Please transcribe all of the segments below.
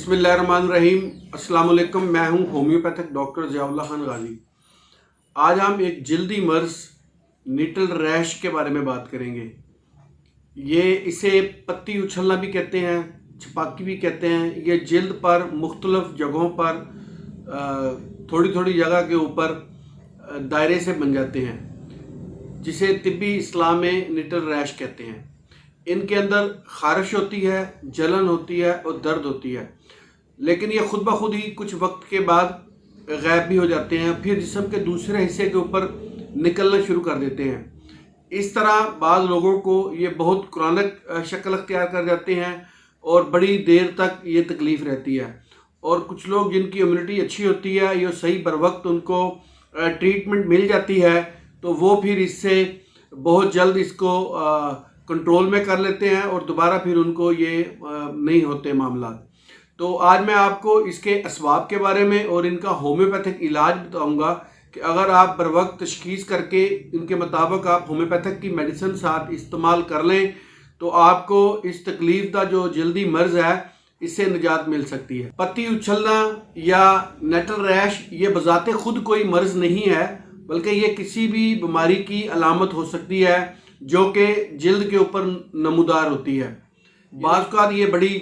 बिस्मिल्लाहिर्रहमानिर्रहीम। अस्सलाम वालेकुम। मैं हूं होम्योपैथिक डॉक्टर ज़ियाउल्लाह खान गाजी। आज हम एक जल्दी मर्ज निटल रैश के बारे में बात करेंगे। इसे पत्ती उछलना भी कहते हैं, छपाकी भी कहते हैं। ये जल्द पर मुख्तलिफ जगहों पर थोड़ी थोड़ी जगह के ऊपर दायरे से बन जाते हैं, जिसे तिब्बी इस्लाम में निटल रैश कहते हैं। इनके अंदर खारिश होती है, जलन होती है और दर्द होती है, लेकिन ये खुद ब खुद ही कुछ वक्त के बाद गायब भी हो जाते हैं, फिर जिस्म के दूसरे हिस्से के ऊपर निकलना शुरू कर देते हैं। इस तरह बाद लोगों को ये बहुत क्रॉनिक शक्ल अख्तियार कर जाते हैं और बड़ी देर तक ये तकलीफ़ रहती है। और कुछ लोग जिनकी इम्यूनिटी अच्छी होती है, ये सही बर वक्त उनको ट्रीटमेंट मिल जाती है, तो वो फिर इससे बहुत जल्द इसको कंट्रोल में कर लेते हैं और दोबारा फिर उनको ये नहीं होते मामला। तो आज मैं आपको इसके असबाब के बारे में और इनका होम्योपैथिक इलाज बताऊंगा कि अगर आप बर वक्त तशखीस करके इनके मुताबिक आप होम्योपैथिक की मेडिसिन साथ इस्तेमाल कर लें तो आपको इस तकलीफ का जो जल्दी मर्ज है इससे निजात मिल सकती है। पत्ती उछलना या नेटल रैश ये बजाते खुद कोई मर्ज नहीं है, बल्कि ये किसी भी बीमारी की अलामत हो सकती है जो कि जल्द के ऊपर नमूदार होती है। बाज़ औक़ात ये बड़ी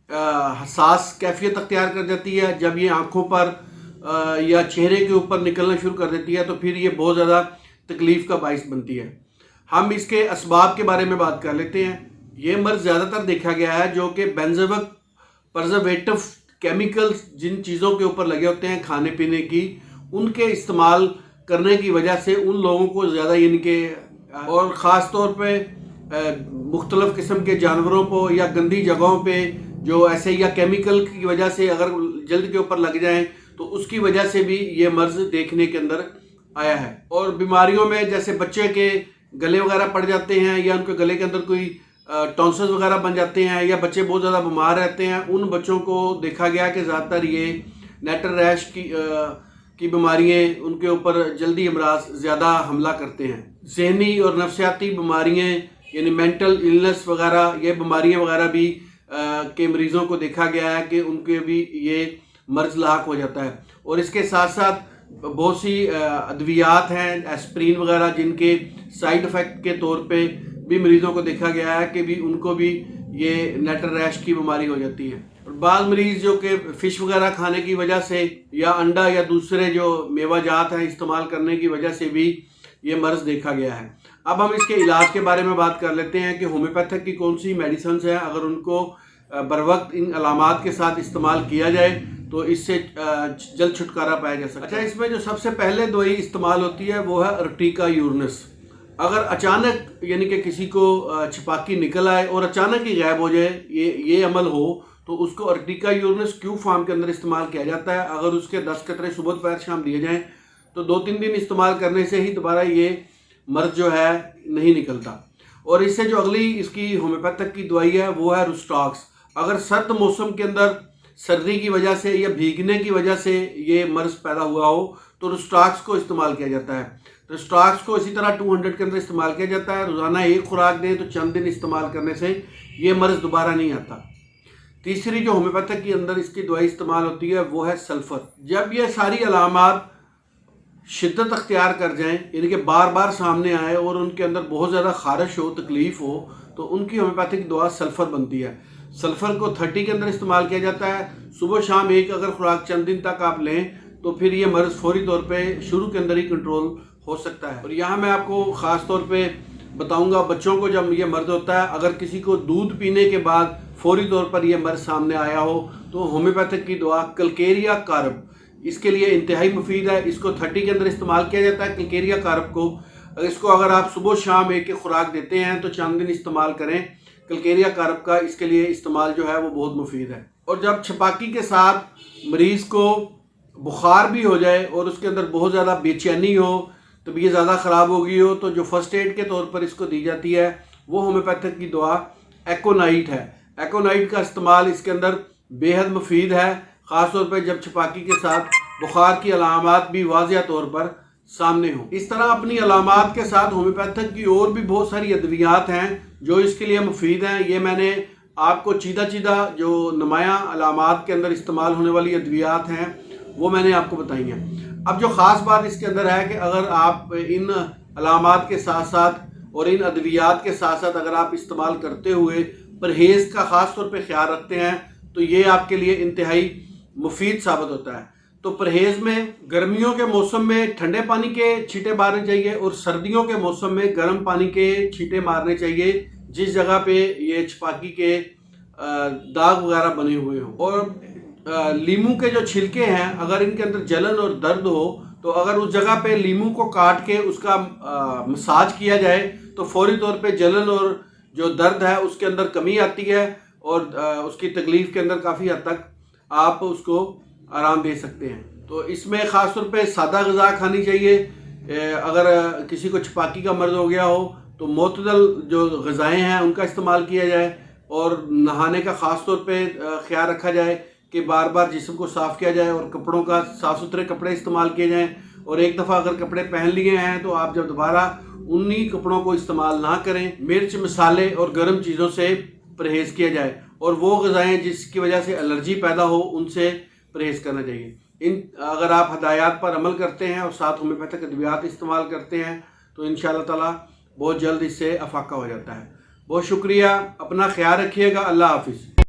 हसास कैफियत अख्तियार कर जाती है। जब ये आँखों पर या चेहरे के ऊपर निकलना शुरू कर देती है तो फिर ये बहुत ज़्यादा तकलीफ़ का बाइस बनती है। हम इसके असबाब के बारे में बात कर लेते हैं। ये मर्ज ज़्यादातर देखा गया है जो कि बेंजोइक प्रिजर्वेटिव केमिकल्स जिन चीज़ों के ऊपर लगे होते हैं खाने पीने की, उनके इस्तेमाल करने की वजह से उन लोगों को ज़्यादा इनके और ख़ास तौर पे मुख्तलिफ़ किस्म के जानवरों को या गंदी जगहों पे जो ऐसे या केमिकल की वजह से अगर जल्द के ऊपर लग जाएं तो उसकी वजह से भी ये मर्ज देखने के अंदर आया है। और बीमारियों में जैसे बच्चे के गले वगैरह पड़ जाते हैं या उनके गले के अंदर कोई टॉन्सिल्स वगैरह बन जाते हैं या बच्चे बहुत ज़्यादा बीमार रहते हैं, उन बच्चों को देखा गया कि ज़्यादातर ये नेटल रैश की बीमारियाँ उनके ऊपर जल्दी अमराज ज़्यादा हमला करते हैं। ज़हनी और नफ्सियाती बीमारियाँ यानी मेंटल इलनेस वगैरह, ये बीमारियाँ वगैरह भी के मरीज़ों को देखा गया है कि उनके भी ये मर्ज लाक हो जाता है। और इसके साथ साथ बहुत सी अद्वियात हैं, एस्प्रिन वगैरह, जिनके साइड इफ़ेक्ट के तौर पे भी मरीज़ों को देखा गया है कि भी उनको भी ये नेटल रैश की बीमारी हो जाती है। और बाद मरीज़ जो कि फ़िश वगैरह खाने की वजह से या अंडा या दूसरे जो मेवा जात हैं इस्तेमाल करने की वजह से भी ये मर्ज देखा गया है। अब हम इसके इलाज के बारे में बात कर लेते हैं कि होम्योपैथिक की कौन सी मेडिसिन है, अगर उनको बर वक्त इन अलामात के साथ इस्तेमाल किया जाए तो इससे जल्द छुटकारा पाया जा सकता है। अच्छा, इसमें जो सबसे पहले दवाई इस्तेमाल होती है वो है अर्टिका यूरनस। अगर अचानक यानी कि किसी को छपाकी निकल आए और अचानक ही गायब हो जाए, ये अमल हो, तो उसको अर्टिका यूरनस क्यूब फॉर्म के अंदर इस्तेमाल किया जाता है। अगर उसके 10 कतरे सुबह दोपहर शाम दिए जाएँ तो 2-3 दिन इस्तेमाल करने से ही दोबारा ये मर्ज जो है नहीं निकलता। और इससे जो अगली इसकी होम्योपैथिक की दवाई है वो है रुस्टॉक्स। अगर सर्द मौसम के अंदर सर्दी की वजह से या भीगने की वजह से ये मर्ज पैदा हुआ हो तो रुस्टॉक्स को इस्तेमाल किया जाता है। रुस्टॉक्स को इसी तरह 200 के अंदर इस्तेमाल किया जाता है। रोज़ाना एक खुराक दें तो चंद दिन इस्तेमाल करने से ये मर्ज दोबारा नहीं आता। तीसरी जो होम्योपैथिक के अंदर इसकी दवाई इस्तेमाल होती है वो है सल्फ़र। जब ये सारी अलामात शिद्दत अख्तियार कर जाएं, यानी कि बार बार सामने आए और उनके अंदर बहुत ज़्यादा खारिश हो, तकलीफ़ हो, तो उनकी होम्योपैथिक दवा सल्फ़र बनती है। सल्फ़र को 30 के अंदर इस्तेमाल किया जाता है। सुबह शाम एक अगर खुराक चंद दिन तक आप लें तो फिर ये मर्ज़ फौरी तौर पे शुरू के अंदर ही कंट्रोल हो सकता है। और यहाँ मैं आपको ख़ास तौर पे बताऊँगा, बच्चों को जब ये मर्ज़ होता है, अगर किसी को दूध पीने के बाद फौरी तौर पर यह मर्ज़ सामने आया हो तो होम्योपैथिक की दवा कलकेरिया कार्ब इसके लिए इंतहाई मुफीद है। इसको 30 के अंदर इस्तेमाल किया जाता है कलकेरिया कार्ब को। इसको अगर आप सुबह शाम एक खुराक देते हैं तो चंद दिन इस्तेमाल करें कलकेरिया कार्ब का, इसके लिए इस्तेमाल जो है वो बहुत मुफीद है। और जब छपाकी के साथ मरीज़ को बुखार भी हो जाए और उसके अंदर बहुत ज़्यादा बेचैनी हो, तबीयत ज़्यादा ख़राब हो गई हो, तो जो फर्स्ट एड के तौर पर इसको दी जाती है वो होम्योपैथिक की दवा एकोनाइट है। एकोनाइट का इस्तेमाल इसके अंदर बेहद मुफीद है, ख़ास तौर पर जब छपाकी के साथ बुखार की अलामात भी वाज़िया तौर पर सामने हो। इस तरह अपनी अलामात के साथ होम्योपैथिक की और भी बहुत सारी अद्वियात हैं जो इसके लिए मुफीद हैं। ये मैंने आपको चीदा चीदा जो नुमाया अलामात के अंदर इस्तेमाल होने वाली अद्वियात हैं वो मैंने आपको बताई हैं। अब जो ख़ास बात इसके अंदर है कि अगर आप इन अलामात के साथ साथ और इन अद्वियात के साथ साथ अगर आप इस्तेमाल करते हुए परहेज़ का ख़ास तौर पे ख्याल रखते हैं तो ये आपके लिए इंतहाई मुफीद साबित होता है। तो परहेज़ में गर्मियों के मौसम में ठंडे पानी के छींटे मारने चाहिए और सर्दियों के मौसम में गर्म पानी के छींटे मारने चाहिए जिस जगह पे ये छपाकी के दाग वगैरह बने हुए हों। और लीमू के जो छिलके हैं अगर इनके अंदर जलन और दर्द हो तो अगर उस जगह पे लीमू को काट के उसका मसाज किया जाए तो फौरी तौर पे जलन और जो दर्द है उसके अंदर कमी आती है और उसकी तकलीफ़ के अंदर काफ़ी हद तक आप उसको आराम दे सकते हैं। तो इसमें ख़ास तौर पे सादा ग़िज़ा खानी चाहिए। अगर किसी को छपाकी का मर्ज़ हो गया हो तो मोतदल जो ग़िज़ाएँ हैं उनका इस्तेमाल किया जाए और नहाने का ख़ास तौर पे ख्याल रखा जाए कि बार बार जिस्म को साफ़ किया जाए और कपड़ों का साफ़ सुथरे कपड़े इस्तेमाल किए जाएँ। और एक दफ़ा अगर कपड़े पहन लिए हैं तो आप जब दोबारा उन्हीं कपड़ों को इस्तेमाल ना करें। मिर्च मसाले और गर्म चीज़ों से परहेज़ किया जाए और वो ग़िज़ाएँ जिसकी वजह से एलर्जी पैदा हो उनसे परहेज़ करना चाहिए। इन अगर आप हदायत पर अमल करते हैं और साथ होम्योपैथिक अद्वियात इस्तेमाल करते हैं तो इंशाअल्लाह ताला बहुत जल्द इससे अफाका हो जाता है। बहुत शुक्रिया, अपना ख्याल रखिएगा। अल्लाह हाफिज़।